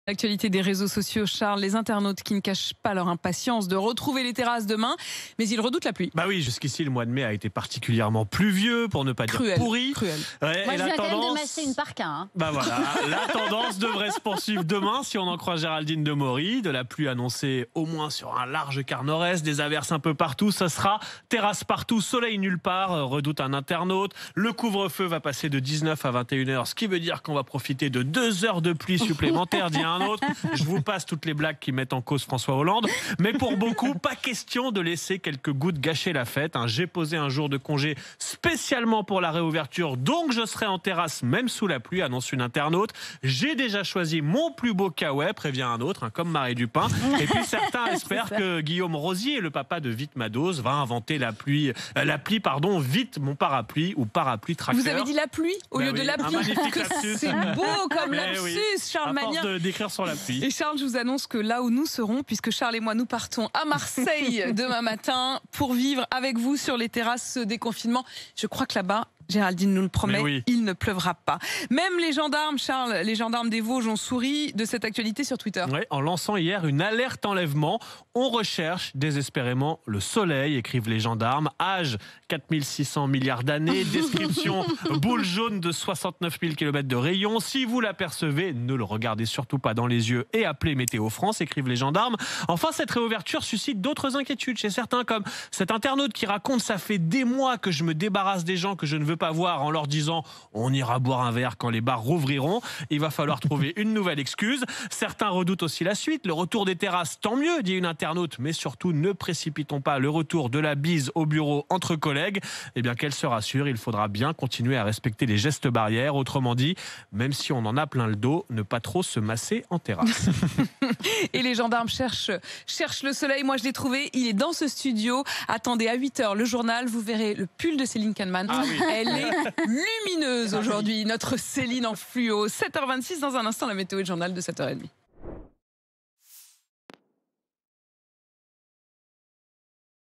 L'actualité des réseaux sociaux, Charles, les internautes qui ne cachent pas leur impatience de retrouver les terrasses demain, mais ils redoutent la pluie. Bah oui, jusqu'ici, le mois de mai a été particulièrement pluvieux, pour ne pas dire pourri. Cruel. Moi, Ouais, je viens quand même de masser une parka. Hein. Bah voilà, la tendance devrait se poursuivre demain, si on en croit Géraldine de Maury. De la pluie annoncée au moins sur un large quart nord-est, des averses un peu partout. Ça sera terrasse partout, soleil nulle part, redoute un internaute. Le couvre-feu va passer de 19 à 21h, ce qui veut dire qu'on va profiter de 2 heures de pluie supplémentaires, dit un autre. Je vous passe toutes les blagues qui mettent en cause François Hollande. Mais pour beaucoup, pas question de laisser quelques gouttes gâcher la fête. J'ai posé un jour de congé spécialement pour la réouverture, donc je serai en terrasse même sous la pluie, annonce une internaute. J'ai déjà choisi mon plus beau kawaii, prévient un autre, comme Marie Dupin. Et puis certains espèrent que Guillaume Rosier, le papa de Vite Mados, va inventer l'appli Vite mon parapluie ou parapluie tracteur. Vous avez dit la pluie au lieu de la pluie. C'est beau comme lapsus, oui. Charles Magnin. D'écrire sur la pluie. Et Charles, je vous annonce que là où nous serons, puisque Charles et moi nous partons à Marseille demain matin pour vivre avec vous sur les terrasses ce déconfinement, je crois que là-bas, Géraldine nous le promet, oui. Il ne pleuvra pas. Même les gendarmes, Charles, les gendarmes des Vosges ont souri de cette actualité sur Twitter. Oui, en lançant hier une alerte enlèvement. On recherche désespérément le soleil, écrivent les gendarmes. Âge 4600 milliards d'années. Description boule jaune de 69 000 km de rayon. Si vous l'apercevez, ne le regardez surtout pas dans les yeux et appelez Météo France, écrivent les gendarmes. Enfin, cette réouverture suscite d'autres inquiétudes chez certains, comme cet internaute qui raconte: ça fait des mois que je me débarrasse des gens que je ne veux pas voir en leur disant on ira boire un verre quand les bars rouvriront. Il va falloir trouver une nouvelle excuse. Certains redoutent aussi la suite, le retour des terrasses, tant mieux, dit une internaute, mais surtout ne précipitons pas le retour de la bise au bureau entre collègues. Eh bien qu'elle se rassure, il faudra bien continuer à respecter les gestes barrières. Autrement dit, même si on en a plein le dos, ne pas trop se masser en terrasse. Et les gendarmes cherchent le soleil. Moi, je l'ai trouvé. Il est dans ce studio. Attendez, à 8h, le journal. Vous verrez le pull de Céline Kahneman. Ah oui. Elle est lumineuse aujourd'hui. Notre Céline en fluo. 7h26, dans un instant, la météo et le journal de 7h30.